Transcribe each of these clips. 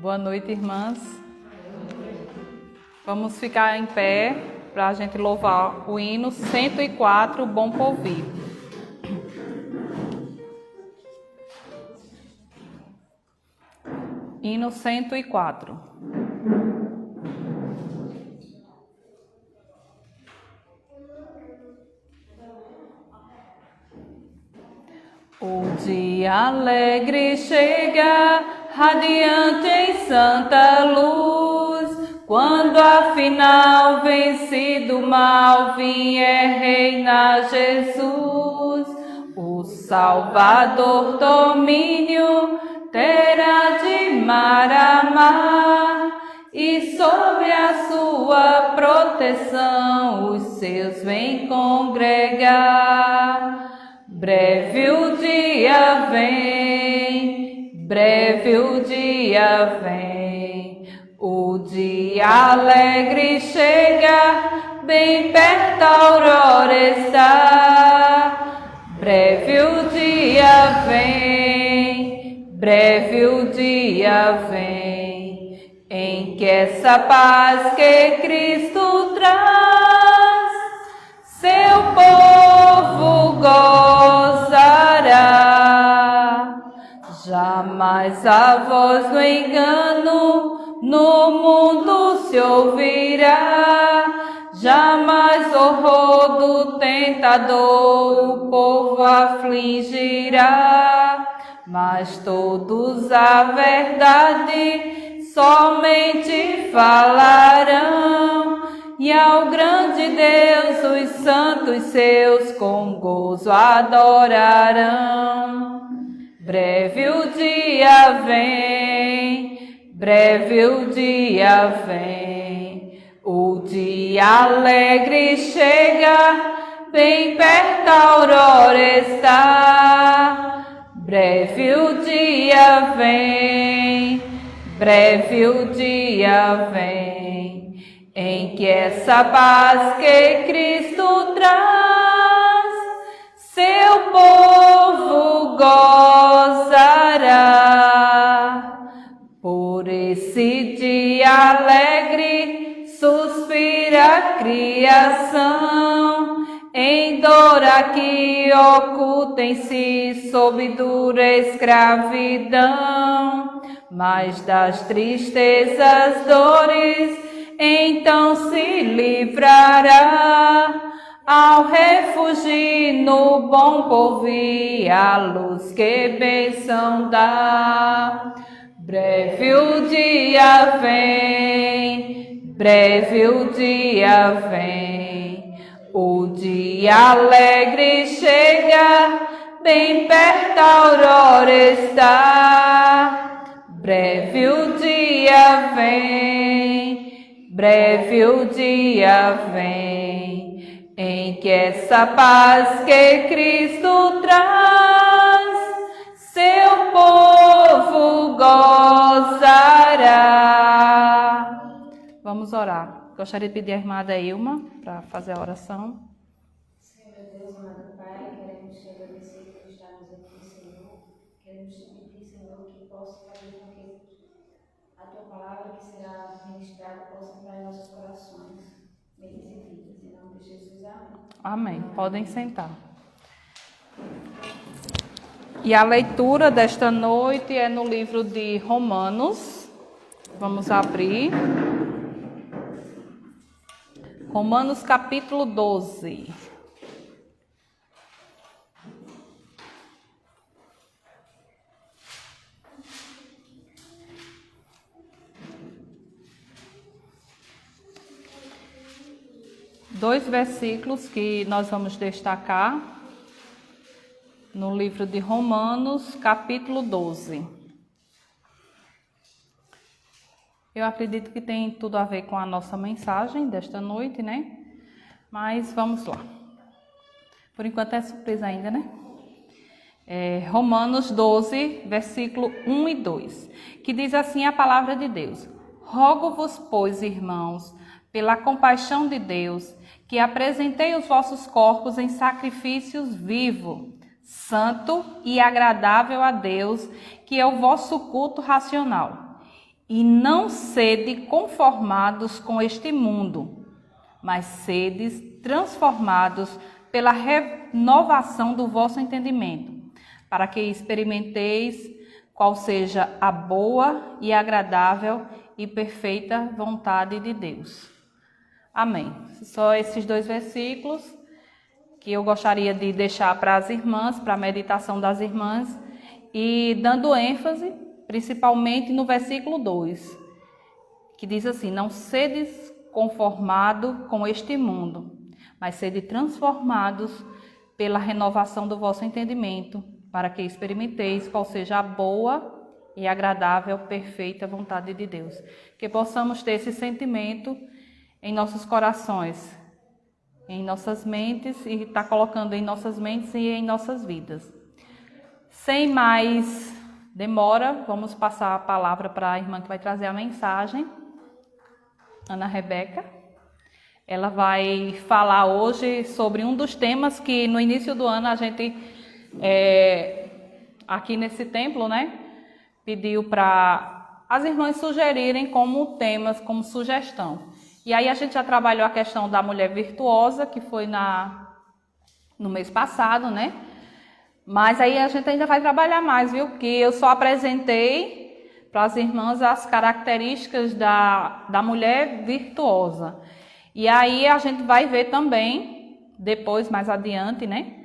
Boa noite, irmãs. Vamos ficar em pé para a gente louvar o hino 104, Bom Porvir. Hino 104. O dia alegre chega, radiante em santa luz, quando afinal vencido o mal vier reinar Jesus. O Salvador domínio terá de mar a mar, e sobre a sua proteção os seus vem congregar. Breve o dia vem, breve o dia vem, o dia alegre chega, bem perto a aurora está. Breve o dia vem, breve o dia vem, em que essa paz que Cristo traz, seu povo gozará. Jamais a voz do engano no mundo se ouvirá, jamais horror do tentador o povo afligirá, mas todos a verdade somente falarão, e ao grande Deus os santos seus com gozo adorarão. Breve o dia vem, breve o dia vem, o dia alegre chega, bem perto a aurora está. Breve o dia vem, breve o dia vem, em que essa paz que Cristo traz, seu povo gozará. Por esse dia alegre suspira a criação, em dor aqui oculta em si sob dura escravidão, mas das tristezas dores então se livrará, ao refugir no bom porvir a luz que bênção dá. Breve o dia vem, breve o dia vem, o dia alegre chega, bem perto a aurora está. Breve o dia vem, breve o dia vem, em que essa paz que Cristo traz, seu povo gozará. Vamos orar. Gostaria de pedir à irmã Ilma para fazer a oração. Senhor Deus, amado Pai, queremos te agradecer por estarmos aqui, Senhor. Queremos te pedir, Senhor, que possa fazer com que a tua palavra que será ministrada possa entrar em nossos corações, mentes e vidas. Em nome de Jesus, amém. Amém. Podem sentar. E a leitura desta noite é no livro de Romanos. Vamos abrir. Romanos capítulo 12. Dois versículos que nós vamos destacar no livro de Romanos, capítulo 12. Eu acredito que tem tudo a ver com a nossa mensagem desta noite, né? Mas vamos lá. Por enquanto é surpresa ainda, né? Romanos 12, versículo 1 e 2, que diz assim a palavra de Deus: Rogo-vos, pois, irmãos, pela compaixão de Deus, que apresentei os vossos corpos em sacrifícios vivo, santo e agradável a Deus, que é o vosso culto racional. E não sede conformados com este mundo, mas sedes transformados pela renovação do vosso entendimento, para que experimenteis qual seja a boa e agradável e perfeita vontade de Deus. Amém. Só esses 2 versículos que eu gostaria de deixar para as irmãs, para a meditação das irmãs, e dando ênfase principalmente no versículo 2, que diz assim: não sedes conformado com este mundo, mas sede transformados pela renovação do vosso entendimento, para que experimenteis qual seja a boa e agradável, perfeita vontade de Deus. Que possamos ter esse sentimento em nossos corações, em nossas mentes, e está colocando em nossas mentes e em nossas vidas. Sem mais demora, vamos passar a palavra para a irmã que vai trazer a mensagem, Ana Rebeca. Ela vai falar hoje sobre um dos temas que no início do ano a gente, aqui nesse templo, né, pediu para as irmãs sugerirem como temas, como sugestão. E aí a gente já trabalhou a questão da mulher virtuosa, que foi no mês passado, né? Mas aí a gente ainda vai trabalhar mais, viu? Porque eu só apresentei para as irmãs as características da mulher virtuosa. E aí a gente vai ver também, depois, mais adiante, né?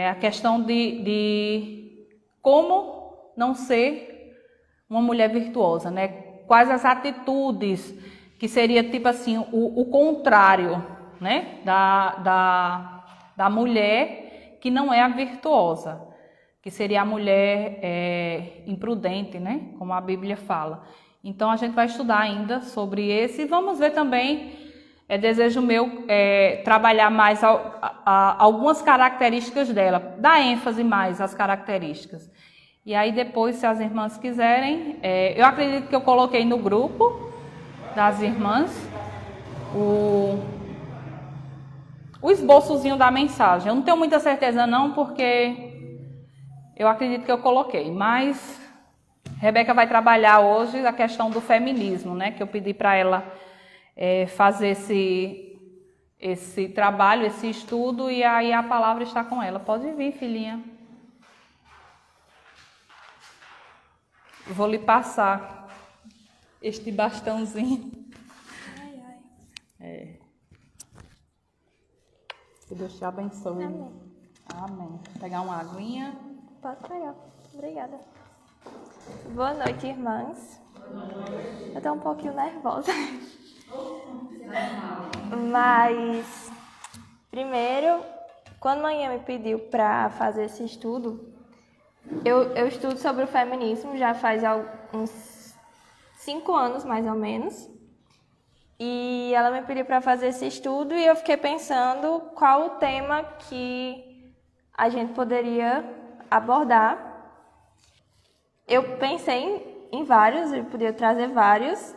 A questão de como não ser uma mulher virtuosa, né? Quais as atitudes que seria tipo assim, o contrário, né? Da mulher que não é a virtuosa, que seria a mulher imprudente, né? Como a Bíblia fala. Então a gente vai estudar ainda sobre esse e vamos ver também, desejo meu, trabalhar mais algumas características dela, dar ênfase mais às características. E aí depois, se as irmãs quiserem, eu acredito que eu coloquei no grupo das irmãs o esboçozinho da mensagem. Eu não tenho muita certeza não, porque eu acredito que eu coloquei, mas Rebeca vai trabalhar hoje a questão do feminismo, né? Que eu pedi para ela fazer esse trabalho, esse estudo, e aí a palavra está com ela. Pode vir, filhinha. Vou lhe passar este bastãozinho. Que Deus te abençoe. Amém. Amém. Vou pegar uma aguinha. Pode pegar. Obrigada. Boa noite, irmãs. Eu estou um pouquinho nervosa. Mas, primeiro, quando a manhã me pediu para fazer esse estudo, eu estudo sobre o feminismo já faz uns 5 anos, mais ou menos. E ela me pediu para fazer esse estudo e eu fiquei pensando qual o tema que a gente poderia abordar. Eu pensei em vários, eu podia trazer vários,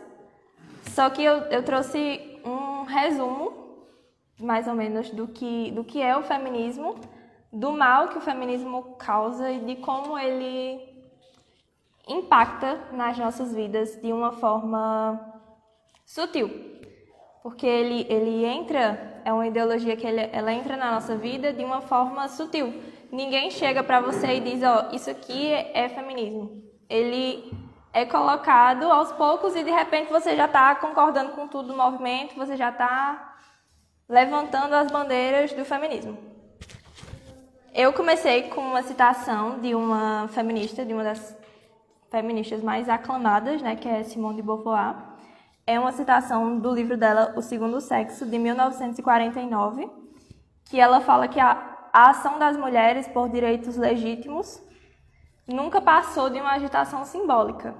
só que eu trouxe um resumo, mais ou menos, do que é o feminismo, do mal que o feminismo causa e de como ele impacta nas nossas vidas de uma forma sutil. Porque ele entra, é uma ideologia que ela entra na nossa vida de uma forma sutil. Ninguém chega para você e diz, isso aqui é feminismo. Ele é colocado aos poucos e de repente você já está concordando com tudo do movimento, você já está levantando as bandeiras do feminismo. Eu comecei com uma citação de uma feminista, de uma das feministas mais aclamadas, né, que é Simone de Beauvoir. É uma citação do livro dela, O Segundo Sexo, de 1949, que ela fala que a ação das mulheres por direitos legítimos nunca passou de uma agitação simbólica.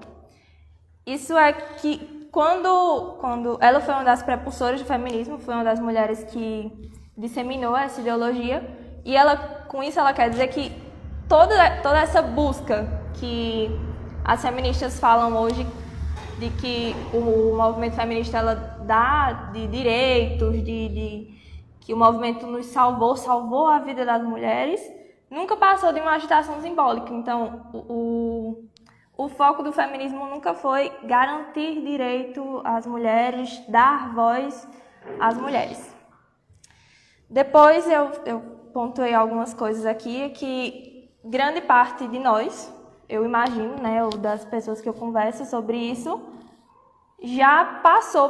Isso é que quando ela foi uma das prepulsoras do feminismo, foi uma das mulheres que disseminou essa ideologia, e com isso ela quer dizer que toda essa busca que as feministas falam hoje, de que o movimento feminista ela dá de direitos, que o movimento nos salvou a vida das mulheres, nunca passou de uma agitação simbólica. Então, o o foco do feminismo nunca foi garantir direito às mulheres, dar voz às mulheres. Depois eu pontuei algumas coisas aqui que grande parte de nós, eu imagino, né, ou das pessoas que eu converso sobre isso, já passou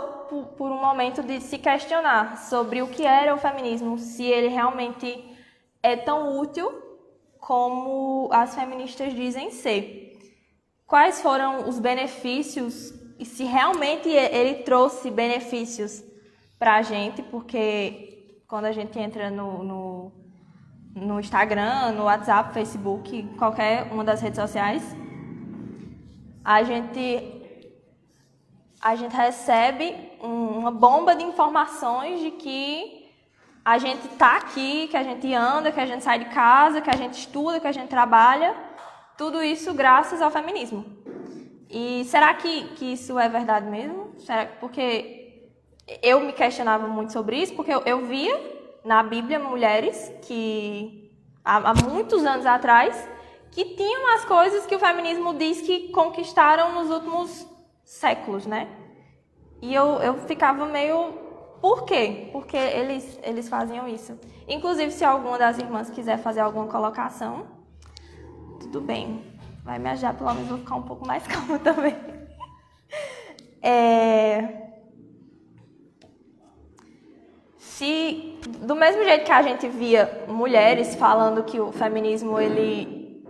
por um momento de se questionar sobre o que era o feminismo, se ele realmente é tão útil como as feministas dizem ser. Quais foram os benefícios e se realmente ele trouxe benefícios para a gente, porque quando a gente entra no Instagram, no WhatsApp, Facebook, qualquer uma das redes sociais, a gente recebe uma bomba de informações de que a gente está aqui, que a gente anda, que a gente sai de casa, que a gente estuda, que a gente trabalha, tudo isso graças ao feminismo. E será que isso é verdade mesmo? Porque eu me questionava muito sobre isso, porque eu via na Bíblia mulheres que, há muitos anos atrás, que tinham as coisas que o feminismo diz que conquistaram nos últimos séculos, né? E eu ficava meio... Por quê? Porque eles faziam isso. Inclusive, se alguma das irmãs quiser fazer alguma colocação, tudo bem. Vai me ajudar, pelo menos vou ficar um pouco mais calma também. Do mesmo jeito que a gente via mulheres falando que o feminismo ele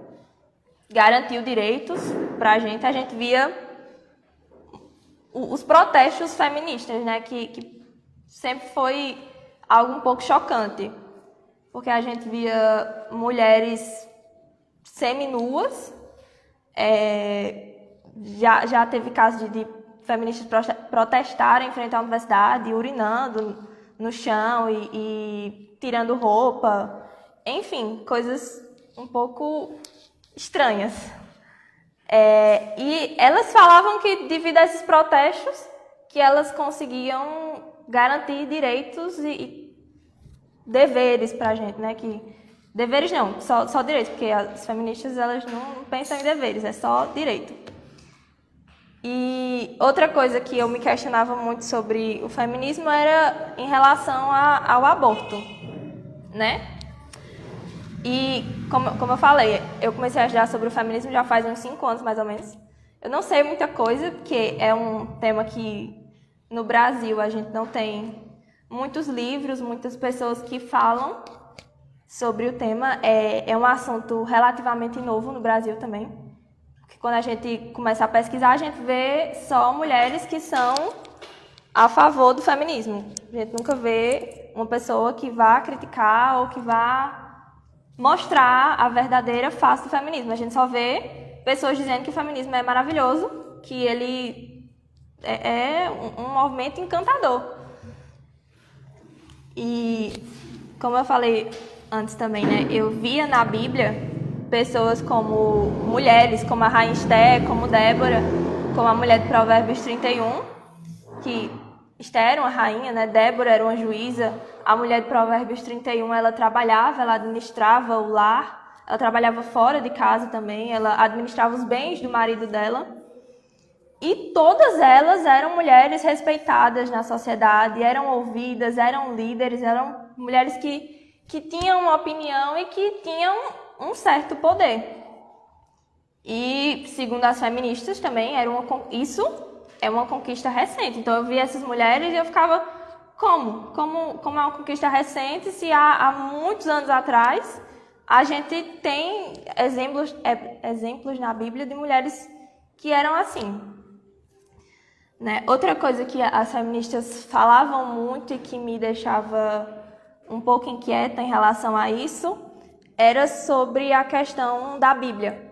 garantiu direitos pra gente, a gente via os protestos feministas, né, que sempre foi algo um pouco chocante, porque a gente via mulheres seminuas, já teve casos de feministas protestarem em frente à universidade, urinando no chão e tirando roupa, enfim, coisas um pouco estranhas. E elas falavam que, devido a esses protestos, que elas conseguiam garantir direitos e deveres pra gente, né? Deveres não, só direitos, porque as feministas elas não pensam em deveres, é só direito. E outra coisa que eu me questionava muito sobre o feminismo era em relação ao aborto, né? E, como eu falei, eu comecei a estudar sobre o feminismo já faz uns 5 anos, mais ou menos. Eu não sei muita coisa, porque é um tema que, no Brasil, a gente não tem muitos livros, muitas pessoas que falam sobre o tema. É um assunto relativamente novo no Brasil também. Porque quando a gente começa a pesquisar, a gente vê só mulheres que são a favor do feminismo. A gente nunca vê uma pessoa que vá criticar ou que vá mostrar a verdadeira face do feminismo. A gente só vê pessoas dizendo que o feminismo é maravilhoso, que ele é um movimento encantador. E, como eu falei antes também, né, eu via na Bíblia pessoas como mulheres, como a Rainha Esther, como Débora, como a mulher de Provérbios 31, que Esther era uma rainha, né? Débora era uma juíza. A mulher de Provérbios 31, ela trabalhava, ela administrava o lar, ela trabalhava fora de casa também, ela administrava os bens do marido dela. E todas elas eram mulheres respeitadas na sociedade, eram ouvidas, eram líderes, eram mulheres que tinham uma opinião e que tinham um certo poder. E, segundo as feministas também, isso é uma conquista recente. Então eu via essas mulheres e eu ficava, como é uma conquista recente se há muitos anos atrás a gente tem exemplos na Bíblia de mulheres que eram assim, né? Outra coisa que as feministas falavam muito e que me deixava um pouco inquieta em relação a isso era sobre a questão da Bíblia.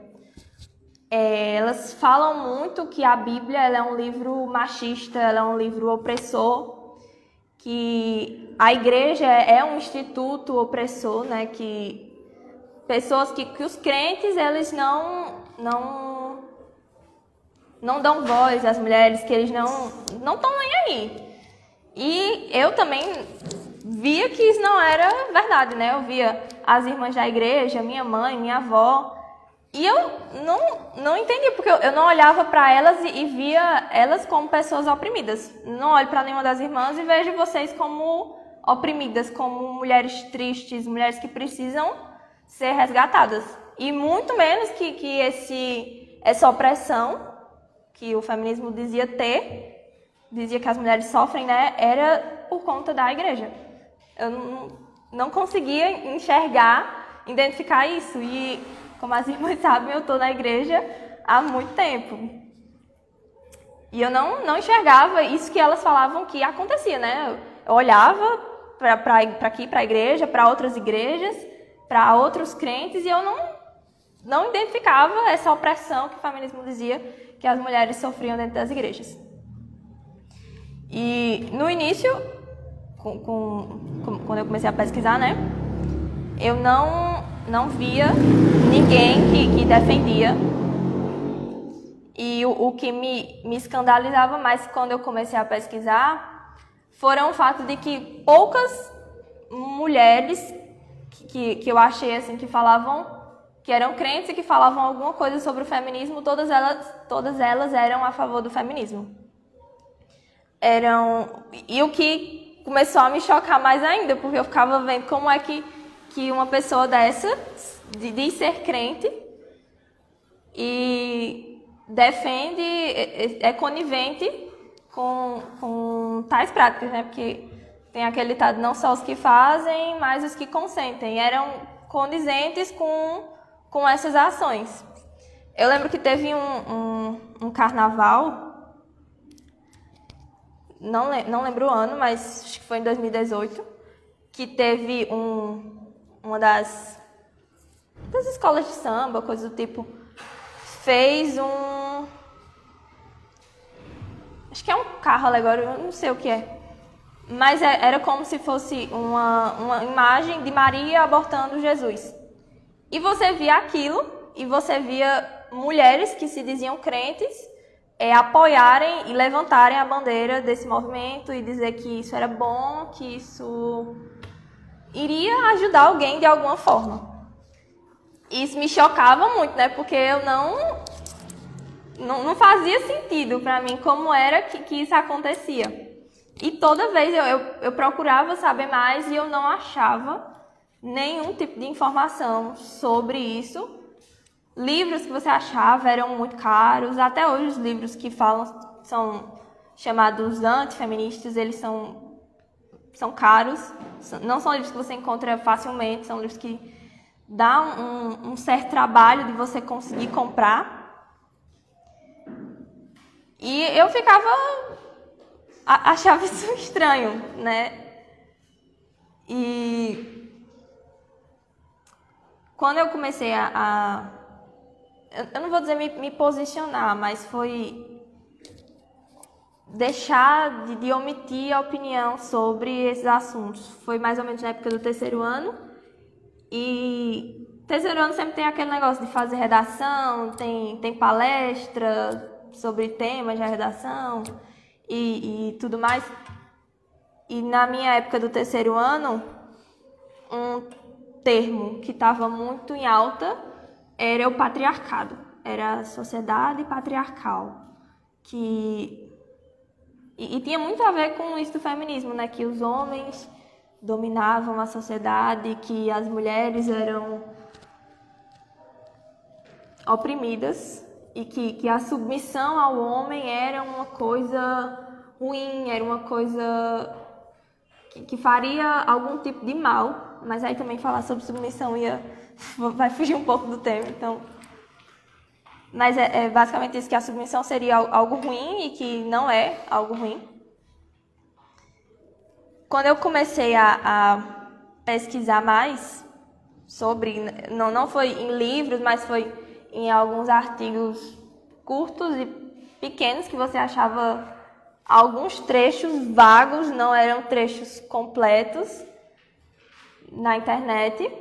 Elas falam muito que a Bíblia ela é um livro machista, ela é um livro opressor, que a igreja é um instituto opressor, né? Que pessoas que os crentes eles não dão voz às mulheres, que eles não estão nem aí. E eu também via que isso não era verdade, né? Eu via as irmãs da igreja, minha mãe, minha avó, E eu não entendi, porque eu não olhava para elas e via elas como pessoas oprimidas. Não olho para nenhuma das irmãs e vejo vocês como oprimidas, como mulheres tristes, mulheres que precisam ser resgatadas. E muito menos que essa opressão que o feminismo dizia que as mulheres sofrem, né, era por conta da igreja. Eu não conseguia enxergar, identificar isso. E, como as irmãs sabem, eu estou na igreja há muito tempo. E eu não enxergava isso que elas falavam que acontecia, né? Eu olhava para aqui, para a igreja, para outras igrejas, para outros crentes, e eu não identificava essa opressão que o feminismo dizia que as mulheres sofriam dentro das igrejas. E no início, quando eu comecei a pesquisar, né, eu não via ninguém que defendia. E o que me escandalizava mais quando eu comecei a pesquisar foram o fato de que poucas mulheres que eu achei assim que falavam, que eram crentes e que falavam alguma coisa sobre o feminismo, todas elas eram a favor do feminismo. E o que começou a me chocar mais ainda, porque eu ficava vendo como é que uma pessoa dessa diz ser crente e defende, é conivente com tais práticas, né? Porque tem aquele ditado, não só os que fazem, mas os que consentem. Eram condizentes com essas ações. Eu lembro que teve um carnaval, não lembro o ano, mas acho que foi em 2018, que teve uma das escolas de samba, coisa do tipo, fez acho que é um carro alegórico, eu não sei o que é, mas era como se fosse uma imagem de Maria abortando Jesus. E você via aquilo, e você via mulheres que se diziam crentes apoiarem e levantarem a bandeira desse movimento e dizer que isso era bom, que isso iria ajudar alguém de alguma forma. Isso me chocava muito, né? Porque eu não fazia sentido para mim como era que isso acontecia. E toda vez eu procurava saber mais e eu não achava nenhum tipo de informação sobre isso. Livros que você achava eram muito caros. Até hoje os livros que falam são chamados antifeministas, eles são caros. Não são livros que você encontra facilmente, são livros que dão um certo trabalho de você conseguir comprar. E eu achava isso estranho, né? E quando eu comecei eu não vou dizer me posicionar, mas foi deixar de omitir a opinião sobre esses assuntos. Foi mais ou menos na época do terceiro ano. E terceiro ano sempre tem aquele negócio de fazer redação, tem palestra sobre temas da redação e tudo mais. E na minha época do terceiro ano, um termo que estava muito em alta era o patriarcado, era a sociedade patriarcal, e tinha muito a ver com isso do feminismo, né? Que os homens dominavam a sociedade, que as mulheres eram oprimidas e que a submissão ao homem era uma coisa ruim, era uma coisa que faria algum tipo de mal. Mas aí também falar sobre submissão vai fugir um pouco do tema, então. Mas é basicamente isso, que a submissão seria algo ruim e que não é algo ruim. Quando eu comecei a pesquisar mais sobre, não foi em livros, mas foi em alguns artigos curtos e pequenos que você achava alguns trechos vagos, não eram trechos completos na internet,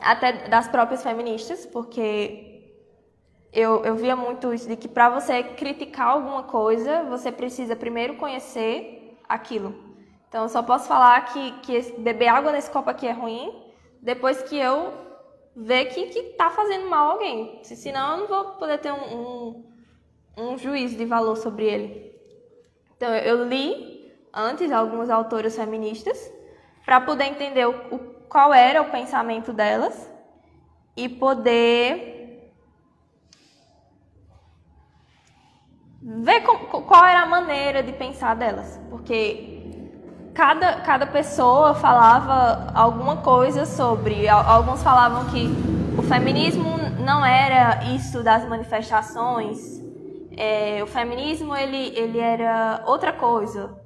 até das próprias feministas, porque eu via muito isso de que para você criticar alguma coisa, você precisa primeiro conhecer aquilo. Então, eu só posso falar que beber água nesse copo aqui é ruim depois que eu ver que tá fazendo mal a alguém. Senão eu não vou poder ter um juízo de valor sobre ele. Então, eu li antes alguns autoras feministas para poder entender qual era o pensamento delas e poder ver qual era a maneira de pensar delas. Porque cada pessoa falava alguma coisa sobre. Alguns falavam que o feminismo não era isso das manifestações. O feminismo ele era outra coisa.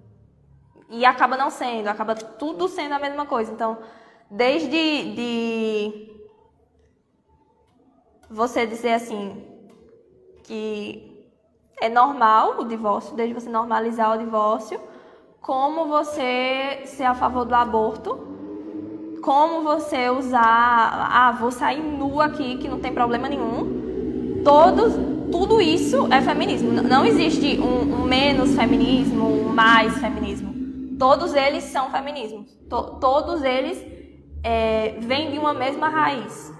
E acaba não sendo, acaba tudo sendo a mesma coisa. Então, desde você dizer assim que é normal o divórcio, desde você normalizar o divórcio, como você ser a favor do aborto, como você usar, vou sair nua aqui, que não tem problema nenhum. Tudo isso é feminismo. Não existe um menos feminismo, um mais feminismo. Todos eles são feminismos. Todos eles vêm de uma mesma raiz.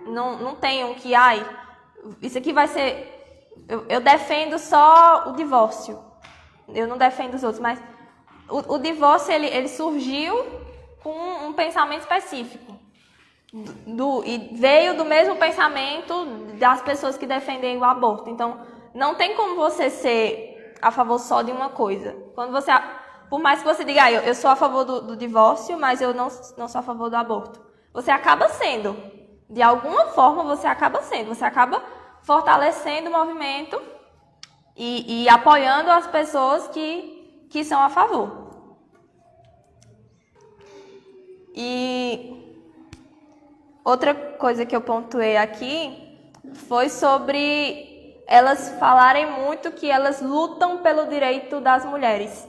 Não tem um que, isso aqui vai ser... Eu defendo só o divórcio. Eu não defendo os outros, mas o divórcio ele surgiu com um pensamento específico. E veio do mesmo pensamento das pessoas que defendem o aborto. Então, não tem como você ser a favor só de uma coisa. Por mais que você diga, eu sou a favor do divórcio, mas eu não sou a favor do aborto. Você acaba sendo. De alguma forma, você acaba sendo. Você acaba fortalecendo o movimento e apoiando as pessoas que são a favor. E outra coisa que eu pontuei aqui foi sobre elas falarem muito que elas lutam pelo direito das mulheres.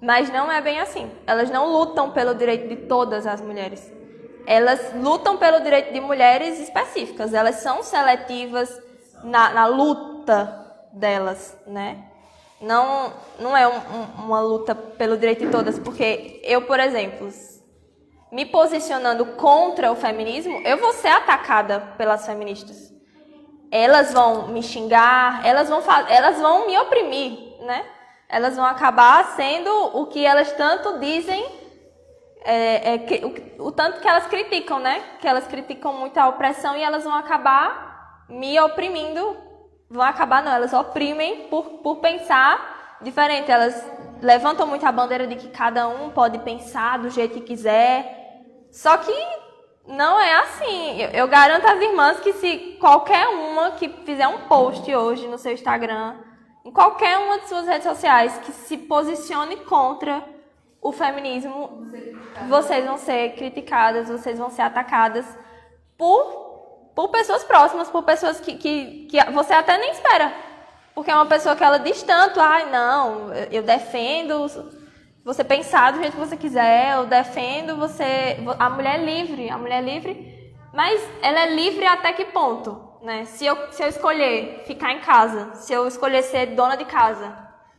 Mas não é bem assim. Elas não lutam pelo direito de todas as mulheres. Elas lutam pelo direito de mulheres específicas. Elas são seletivas na luta delas, né? Não é uma luta pelo direito de todas, porque eu, por exemplo, me posicionando contra o feminismo, eu vou ser atacada pelas feministas. Elas vão me xingar, elas vão me oprimir, né? Elas vão acabar sendo o que elas tanto dizem, o tanto que elas criticam, né? Que elas criticam muito a opressão e elas vão acabar me oprimindo. Elas oprimem por pensar diferente. Elas levantam muito a bandeira de que cada um pode pensar do jeito que quiser. Só que não é assim. Eu garanto às irmãs que se qualquer uma que fizer um post hoje no seu Instagram, em qualquer uma de suas redes sociais, que se posicione contra o feminismo, vocês vão ser criticadas, vocês vão ser atacadas por pessoas próximas, por pessoas que você até nem espera. Porque é uma pessoa que ela diz tanto, não, eu defendo você pensar do jeito que você quiser, eu defendo a mulher é livre, mas ela é livre até que ponto? Né? Se eu escolher ficar em casa, se eu escolher ser dona de casa,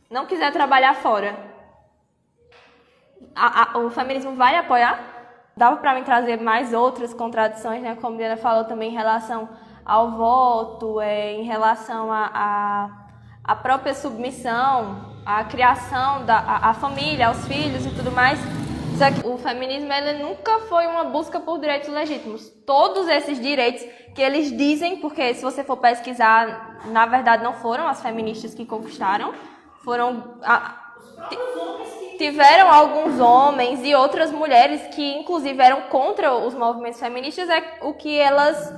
não quiser trabalhar fora, o feminismo vai apoiar? Dava para mim trazer mais outras contradições, né? Como a Diana falou também em relação ao voto, em relação à própria submissão, à criação à família, aos filhos e tudo mais. Só que o feminismo ele nunca foi uma busca por direitos legítimos. Todos esses direitos que eles dizem, porque se você for pesquisar, na verdade não foram as feministas que conquistaram, tiveram alguns homens e outras mulheres que inclusive eram contra os movimentos feministas, o que elas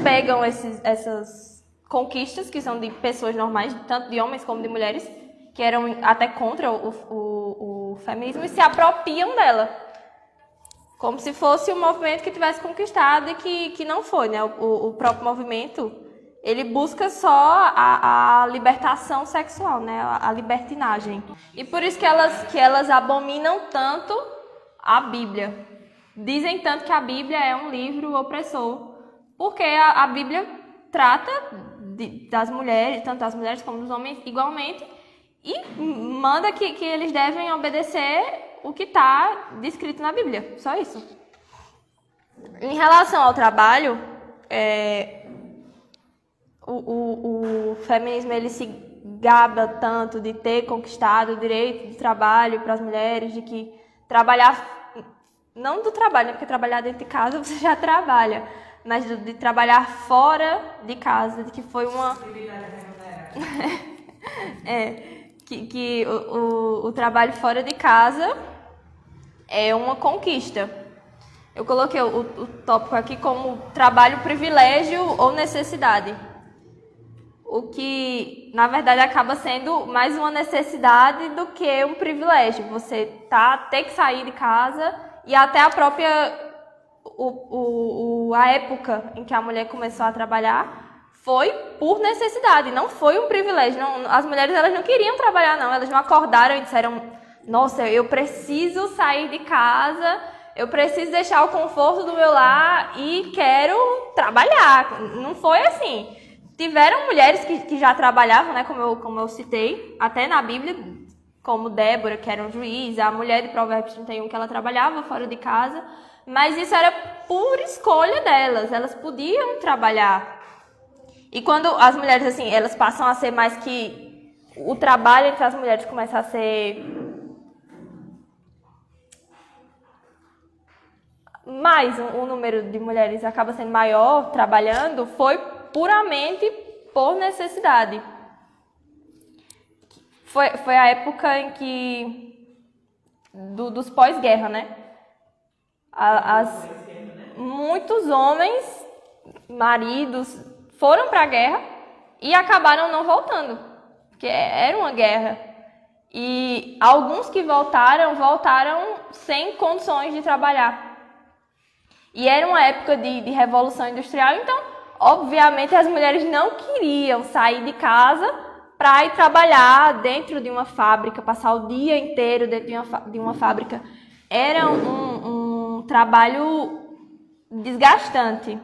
pegam essas conquistas, que são de pessoas normais, tanto de homens como de mulheres, que eram até contra o feminismo, e se apropriam dela. Como se fosse um movimento que tivesse conquistado e que não foi, né? O próprio movimento, ele busca só a libertação sexual, né? A libertinagem. E por isso que elas abominam tanto a Bíblia. Dizem tanto que a Bíblia é um livro opressor, porque a Bíblia trata das mulheres, tanto das mulheres como dos homens, igualmente, e manda que eles devem obedecer o que está descrito na Bíblia. Só isso. Em relação ao trabalho, o feminismo ele se gaba tanto de ter conquistado o direito de trabalho para as mulheres, de que trabalhar, não do trabalho, né, porque trabalhar dentro de casa você já trabalha, mas de trabalhar fora de casa, de que foi uma... que o trabalho fora de casa é uma conquista. Eu coloquei o tópico aqui como trabalho, privilégio ou necessidade. O que, na verdade, acaba sendo mais uma necessidade do que um privilégio. Você ter que sair de casa e até a própria... a época em que a mulher começou a trabalhar foi por necessidade, não foi um privilégio. Não, as mulheres elas não queriam trabalhar, não. Elas não acordaram e disseram, nossa, eu preciso sair de casa, eu preciso deixar o conforto do meu lar e quero trabalhar. Não foi assim. Tiveram mulheres que já trabalhavam, né, como eu citei, até na Bíblia, como Débora, que era um juiz, a mulher de Provérbios 31, que ela trabalhava fora de casa, mas isso era por escolha delas, elas podiam trabalhar. E quando as mulheres, assim, elas passam a ser mais que... O trabalho entre as mulheres começa a ser... mais o número de mulheres acaba sendo maior trabalhando, foi puramente por necessidade. Foi a época em que... dos pós-guerra, né? Muitos homens, maridos, foram para a guerra e acabaram não voltando, porque era uma guerra. E alguns que voltaram sem condições de trabalhar. E era uma época de revolução industrial, então, obviamente, as mulheres não queriam sair de casa para ir trabalhar dentro de uma fábrica, passar o dia inteiro dentro de uma fábrica. Era um trabalho desgastante.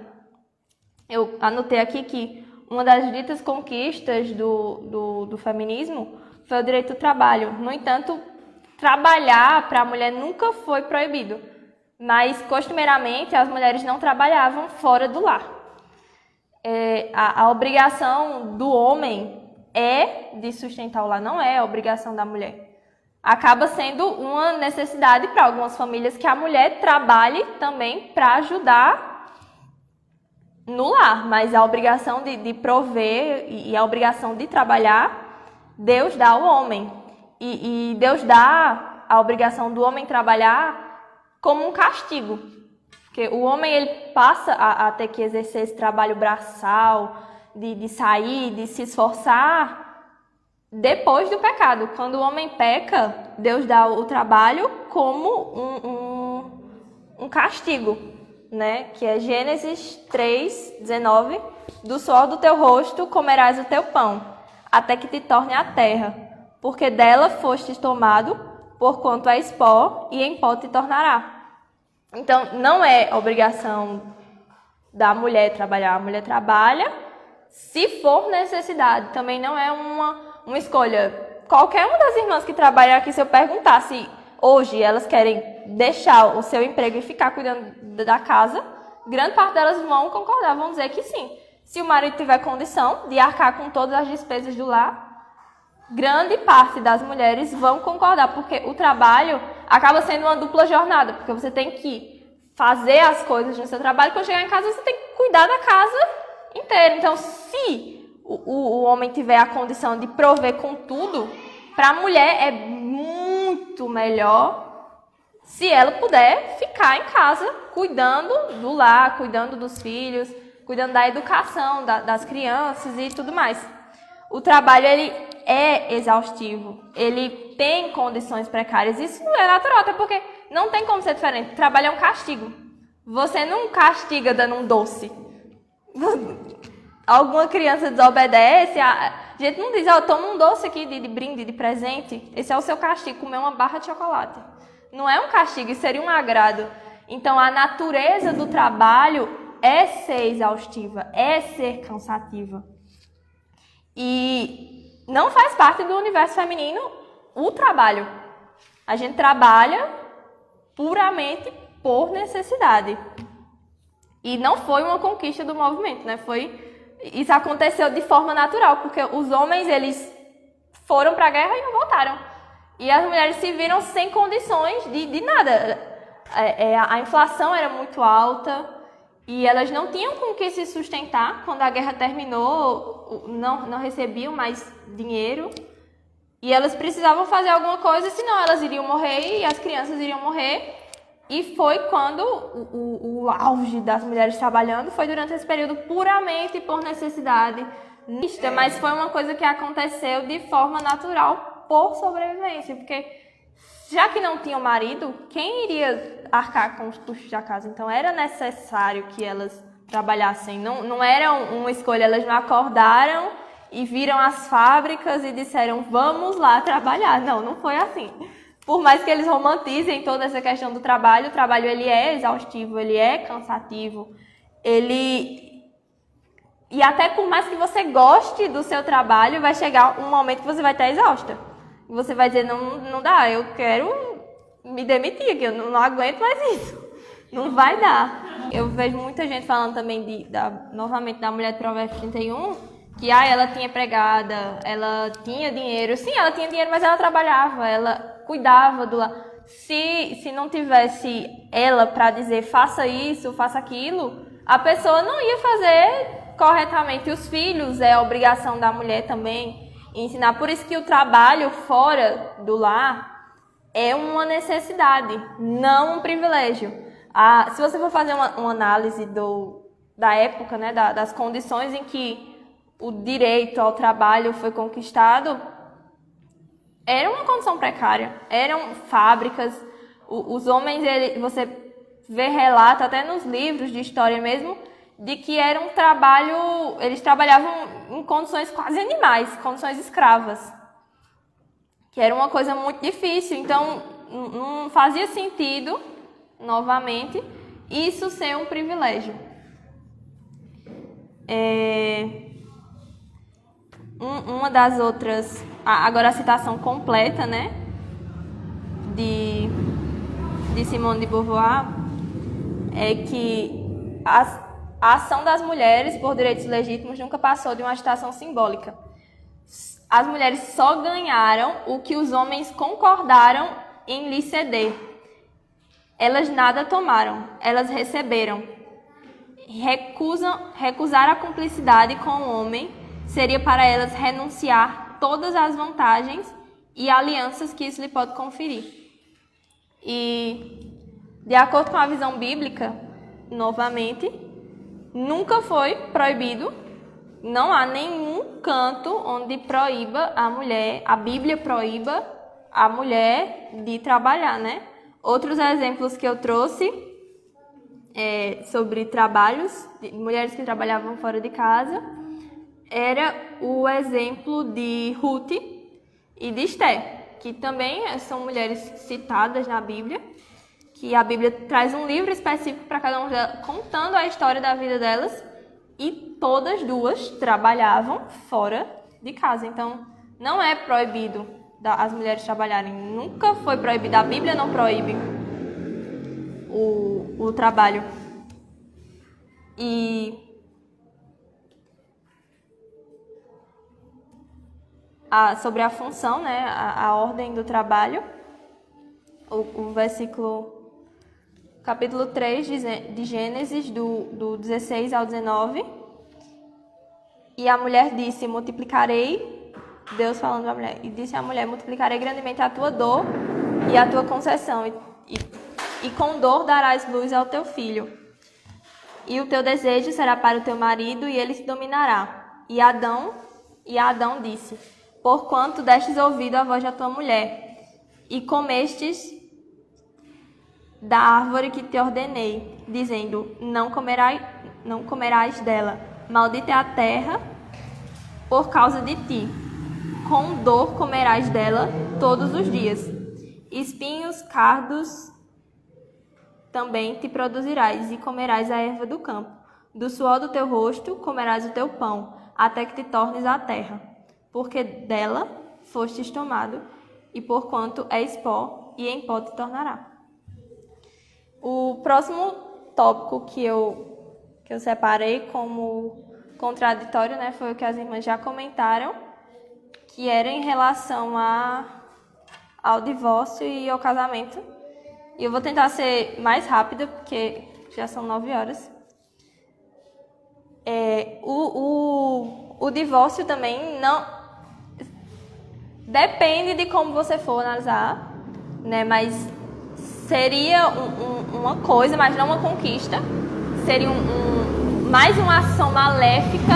Eu anotei aqui que uma das ditas conquistas do feminismo foi o direito do trabalho. No entanto, trabalhar para a mulher nunca foi proibido, mas costumeiramente as mulheres não trabalhavam fora do lar. A obrigação do homem é de sustentar o lar, não é a obrigação da mulher. Acaba sendo uma necessidade para algumas famílias que a mulher trabalhe também para ajudar no lar, mas a obrigação de prover e a obrigação de trabalhar, Deus dá ao homem. E Deus dá a obrigação do homem trabalhar como um castigo. Porque o homem ele passa a ter que exercer esse trabalho braçal, de sair, de se esforçar, depois do pecado. Quando o homem peca, Deus dá o trabalho como um castigo, né? Que é Gênesis 3:19. Do suor do teu rosto comerás o teu pão, até que te torne a terra, porque dela fostes tomado, porquanto és pó, e em pó te tornará. Então, não é obrigação da mulher trabalhar. A mulher trabalha se for necessidade. Também não é uma escolha. Qualquer uma das irmãs que trabalha aqui, se eu perguntar se hoje elas querem deixar o seu emprego e ficar cuidando da casa, grande parte delas vão concordar, vão dizer que sim. Se o marido tiver condição de arcar com todas as despesas do lar, grande parte das mulheres vão concordar, porque o trabalho acaba sendo uma dupla jornada, porque você tem que fazer as coisas no seu trabalho, quando chegar em casa você tem que cuidar da casa inteira. Então, se o homem tiver a condição de prover com tudo, para a mulher é muito melhor se ela puder ficar em casa, cuidando do lar, cuidando dos filhos, cuidando da educação das crianças e tudo mais. O trabalho, ele é exaustivo, ele tem condições precárias, isso é natural, até porque não tem como ser diferente. Trabalho é um castigo. Você não castiga dando um doce. Alguma criança desobedece, a gente não diz, toma um doce aqui de brinde, de presente, esse é o seu castigo, comer uma barra de chocolate. Não é um castigo, isso seria um agrado. Então, a natureza do trabalho é ser exaustiva, é ser cansativa. E não faz parte do universo feminino o trabalho. A gente trabalha puramente por necessidade. E não foi uma conquista do movimento, né? Isso aconteceu de forma natural, porque os homens, eles foram para a guerra e não voltaram. E as mulheres se viram sem condições de nada. A inflação era muito alta e elas não tinham com que se sustentar. Quando a guerra terminou, não recebiam mais dinheiro. E elas precisavam fazer alguma coisa, senão elas iriam morrer e as crianças iriam morrer. E foi quando o auge das mulheres trabalhando foi durante esse período puramente por necessidade. Mas foi uma coisa que aconteceu de forma natural por sobrevivência, porque já que não tinham marido, quem iria arcar com os custos da casa? Então era necessário que elas trabalhassem, não era uma escolha, elas não acordaram e viram as fábricas e disseram vamos lá trabalhar. Não foi assim. Por mais que eles romantizem toda essa questão do trabalho, o trabalho ele é exaustivo, ele é cansativo, e até por mais que você goste do seu trabalho, vai chegar um momento que você vai estar exausta. E você vai dizer, não dá, eu quero me demitir, que eu não aguento mais isso. Não vai dar. Eu vejo muita gente falando também, novamente, da mulher de Provérbios 31, que ela tinha empregada, ela tinha dinheiro. Sim, ela tinha dinheiro, mas ela trabalhava, ela cuidava do lar. Se não tivesse ela para dizer faça isso, faça aquilo, a pessoa não ia fazer corretamente. Os filhos é obrigação da mulher também ensinar. Por isso que o trabalho fora do lar é uma necessidade, não um privilégio. Se você for fazer uma análise da época, né, das condições em que o direito ao trabalho foi conquistado, era uma condição precária, eram fábricas, os homens, você vê relato até nos livros de história mesmo, de que era um trabalho, eles trabalhavam em condições quase animais, condições escravas, que era uma coisa muito difícil. Então não fazia sentido, novamente, isso ser um privilégio. Uma das outras, agora a citação completa, né, de Simone de Beauvoir, é que a ação das mulheres por direitos legítimos nunca passou de uma agitação simbólica. As mulheres só ganharam o que os homens concordaram em lhe ceder. Elas nada tomaram, elas receberam. Recusar a cumplicidade com o homem seria para elas renunciar todas as vantagens e alianças que isso lhe pode conferir. E, de acordo com a visão bíblica, novamente, nunca foi proibido, não há nenhum canto onde proíba a mulher, a Bíblia proíba a mulher de trabalhar, né? Outros exemplos que eu trouxe sobre trabalhos, de mulheres que trabalhavam fora de casa, era o exemplo de Ruth e de Esther, que também são mulheres citadas na Bíblia, que a Bíblia traz um livro específico para cada uma delas, contando a história da vida delas, e todas duas trabalhavam fora de casa. Então, não é proibido as mulheres trabalharem, nunca foi proibido, a Bíblia não proíbe o trabalho. E sobre a função, né, a ordem do trabalho, o versículo, capítulo 3 de Gênesis, do 16 ao 19. E a mulher disse, multiplicarei, Deus falando à mulher, e disse à mulher, multiplicarei grandemente a tua dor e a tua concessão, e com dor darás luz ao teu filho. E o teu desejo será para o teu marido, e ele te dominará. E Adão disse, porquanto destes ouvido à voz da tua mulher, e comestes da árvore que te ordenei, dizendo, não comerás dela. Maldita é a terra por causa de ti. Com dor comerás dela todos os dias. Espinhos, cardos também te produzirás, e comerás a erva do campo. Do suor do teu rosto comerás o teu pão, até que te tornes a terra, porque dela fostes tomado, e porquanto és pó, e em pó te tornará. O próximo tópico que eu que eu separei como contraditório, né, foi o que as irmãs já comentaram, que era em relação ao divórcio e ao casamento. E eu vou tentar ser mais rápida, porque já são 9 horas. O divórcio também não... Depende de como você for analisar, né? Mas seria uma coisa, mas não uma conquista. Seria mais uma ação maléfica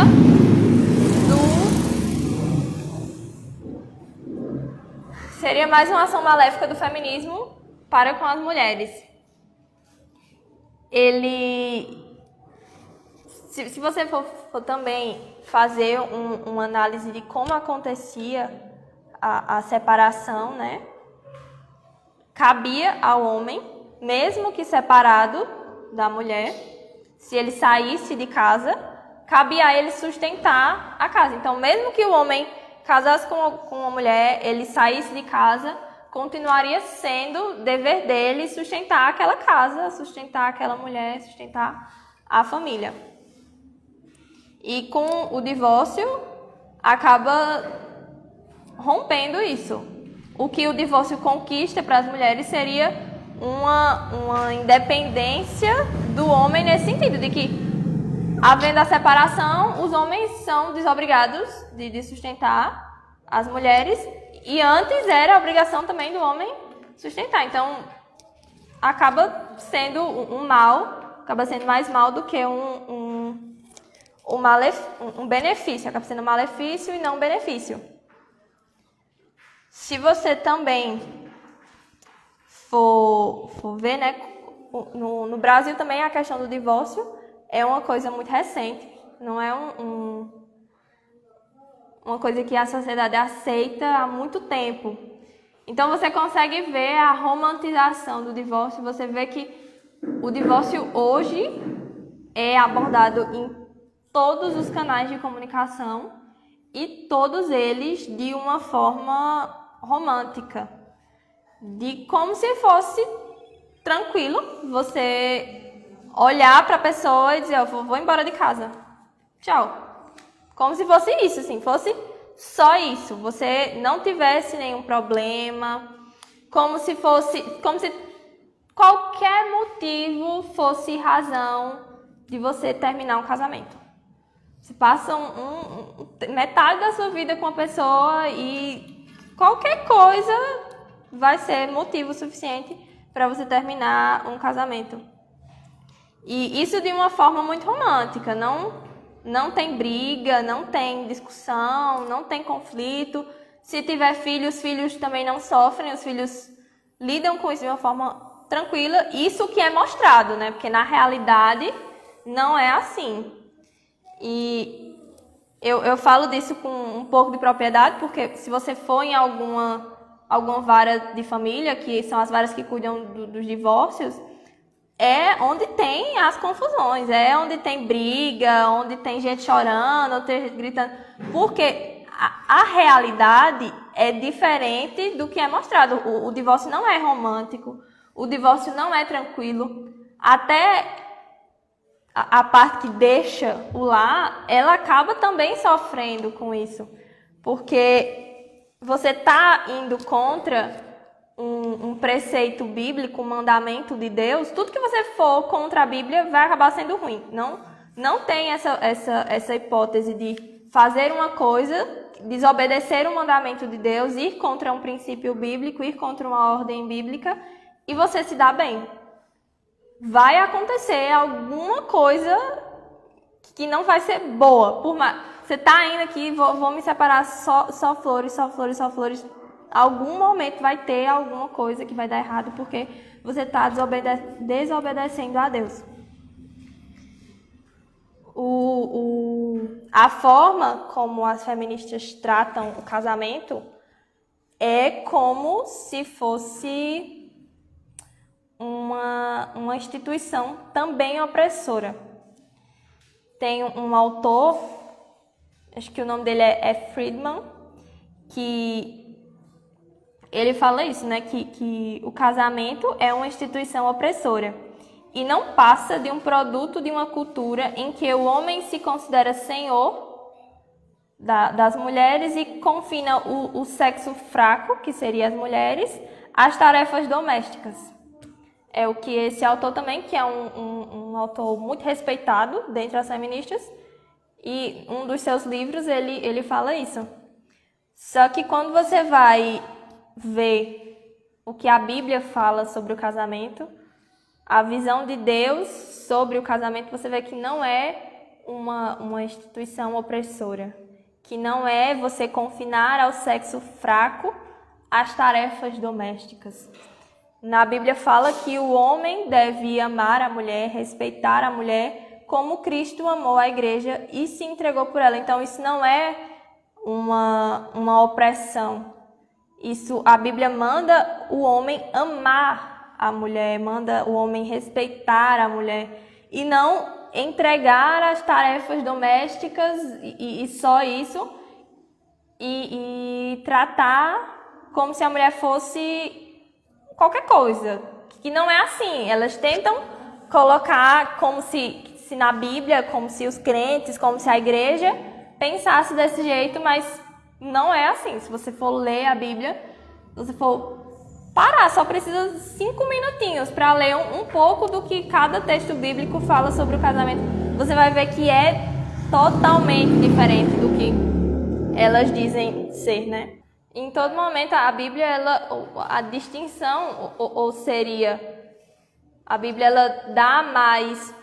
Seria mais uma ação maléfica do feminismo para com as mulheres. Se você for também fazer uma análise de como acontecia a separação, né? Cabia ao homem, mesmo que separado da mulher, se ele saísse de casa, cabia a ele sustentar a casa. Então, mesmo que o homem casasse com uma mulher, ele saísse de casa, continuaria sendo dever dele sustentar aquela casa, sustentar aquela mulher, sustentar a família. E com o divórcio, acaba rompendo isso. O que o divórcio conquista para as mulheres seria uma independência do homem nesse sentido, de que, havendo a separação, os homens são desobrigados de sustentar as mulheres, e antes era a obrigação também do homem sustentar. Então, acaba sendo um mal, acaba sendo mais mal do que um benefício, acaba sendo um malefício e não um benefício. Se você também for ver, né, no Brasil também a questão do divórcio é uma coisa muito recente, não é uma coisa que a sociedade aceita há muito tempo. Então você consegue ver a romantização do divórcio, você vê que o divórcio hoje é abordado em todos os canais de comunicação e todos eles de uma forma romântica, de como se fosse tranquilo você olhar para a pessoa e dizer, eu vou embora de casa, tchau. Como se fosse isso, assim, fosse só isso, você não tivesse nenhum problema, como se qualquer motivo fosse razão de você terminar um casamento. Você passa metade da sua vida com a pessoa e qualquer coisa vai ser motivo suficiente para você terminar um casamento. E isso de uma forma muito romântica, não tem briga, não tem discussão, não tem conflito. Se tiver filhos, os filhos também não sofrem, os filhos lidam com isso de uma forma tranquila. Isso que é mostrado, né? Porque na realidade não é assim. E eu falo disso com um pouco de propriedade, porque se você for em alguma vara de família, que são as varas que cuidam dos divórcios, é onde tem as confusões, é onde tem briga, onde tem gente chorando, onde tem gente gritando, porque a realidade é diferente do que é mostrado. O divórcio não é romântico, o divórcio não é tranquilo, até a parte que deixa o lar, ela acaba também sofrendo com isso, porque você está indo contra um preceito bíblico, um mandamento de Deus. Tudo que você for contra a Bíblia vai acabar sendo ruim. Não tem essa hipótese de fazer uma coisa, desobedecer um mandamento de Deus, ir contra um princípio bíblico, ir contra uma ordem bíblica e você se dá bem. Vai acontecer alguma coisa que não vai ser boa. Você está indo aqui, vou me separar, só flores, só flores, só flores. Algum momento vai ter alguma coisa que vai dar errado porque você está desobedecendo a Deus. A forma como as feministas tratam o casamento é como se fosse uma instituição também opressora. Tem um autor, acho que o nome dele é Friedman, que ele fala isso, né? Que o casamento é uma instituição opressora. e não passa de um produto de uma cultura em que o homem se considera senhor das mulheres e confina o sexo fraco, que seria as mulheres, às tarefas domésticas. É o que esse autor também, que é um autor muito respeitado dentre as feministas, e um dos seus livros ele fala isso. Só que quando você vai ver o que a Bíblia fala sobre o casamento, a visão de Deus sobre o casamento, você vê que não é uma instituição opressora, que não é você confinar ao sexo fraco as tarefas domésticas. Na Bíblia fala que o homem deve amar a mulher, respeitar a mulher, como Cristo amou a igreja e se entregou por ela. Então isso não é uma opressão. Isso, a Bíblia manda o homem amar a mulher, manda o homem respeitar a mulher e não entregar as tarefas domésticas e só isso e tratar como se a mulher fosse qualquer coisa, que não é assim. Elas tentam colocar como se na Bíblia, como se os crentes, como se a igreja pensasse desse jeito, mas não é assim. Se você for ler a Bíblia, você for parar, só precisa 5 minutinhos para ler um pouco do que cada texto bíblico fala sobre o casamento. Você vai ver que é totalmente diferente do que elas dizem ser, né? Em todo momento, a Bíblia, a distinção, ou seria, a Bíblia ela dá mais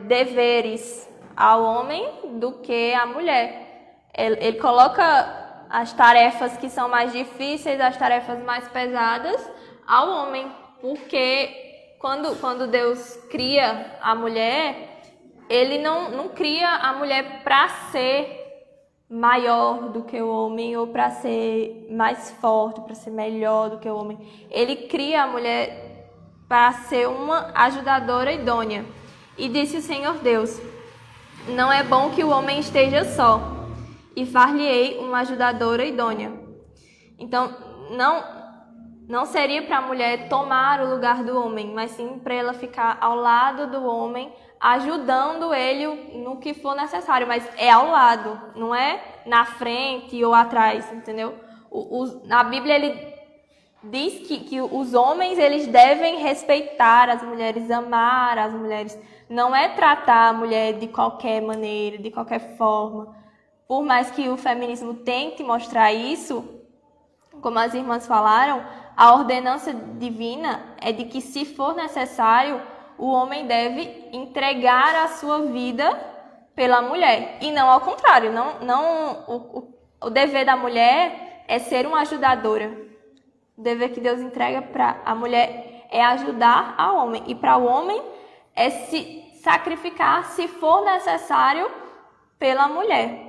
deveres ao homem do que à mulher. Ele coloca as tarefas que são mais difíceis, as tarefas mais pesadas ao homem, porque quando Deus cria a mulher, ele não cria a mulher para ser maior do que o homem ou para ser mais forte, para ser melhor do que o homem. Ele cria a mulher para ser uma ajudadora idônea. E disse o Senhor Deus: não é bom que o homem esteja só, e far-lhe-ei uma ajudadora idônea. Então, não seria para a mulher tomar o lugar do homem, mas sim para ela ficar ao lado do homem, ajudando ele no que for necessário, mas é ao lado, não é na frente ou atrás, entendeu? Na Bíblia ele diz que os homens eles devem respeitar as mulheres, amar as mulheres, não é tratar a mulher de qualquer maneira, de qualquer forma. Por mais que o feminismo tente mostrar isso, como as irmãs falaram, a ordenança divina é de que, se for necessário, o homem deve entregar a sua vida pela mulher. E não ao contrário. O dever da mulher é ser uma ajudadora. O dever que Deus entrega para a mulher é ajudar ao homem. E para o homem é se sacrificar, se for necessário, pela mulher.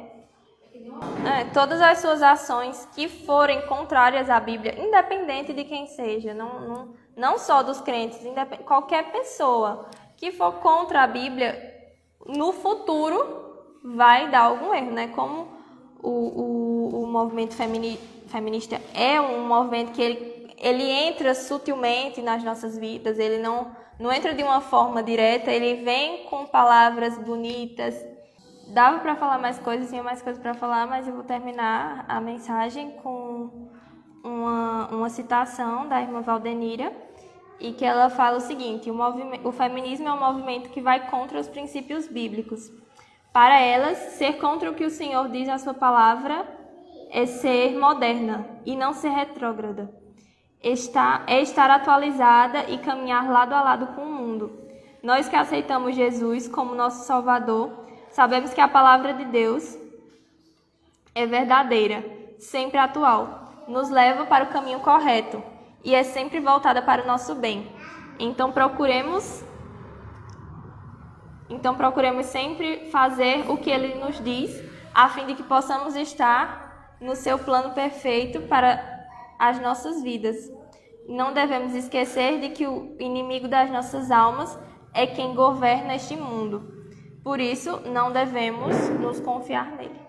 Todas as suas ações que forem contrárias à Bíblia, independente de quem seja, não só dos crentes, qualquer pessoa que for contra a Bíblia, no futuro vai dar algum erro, né? Como o movimento feminista é um movimento que ele entra sutilmente nas nossas vidas, ele não entra de uma forma direta, ele vem com palavras bonitas. Dava para falar mais coisas, tinha mais coisas para falar, mas eu vou terminar a mensagem com uma citação da irmã Valdenira, e que ela fala o seguinte: o feminismo é um movimento que vai contra os princípios bíblicos. Para elas, ser contra o que o Senhor diz na sua palavra é ser moderna e não ser retrógrada. É estar atualizada e caminhar lado a lado com o mundo. Nós que aceitamos Jesus como nosso Salvador, sabemos que a palavra de Deus é verdadeira, sempre atual, nos leva para o caminho correto e é sempre voltada para o nosso bem. Então procuremos sempre fazer o que Ele nos diz, a fim de que possamos estar no seu plano perfeito para as nossas vidas. Não devemos esquecer de que o inimigo das nossas almas é quem governa este mundo. Por isso, não devemos nos confiar nele.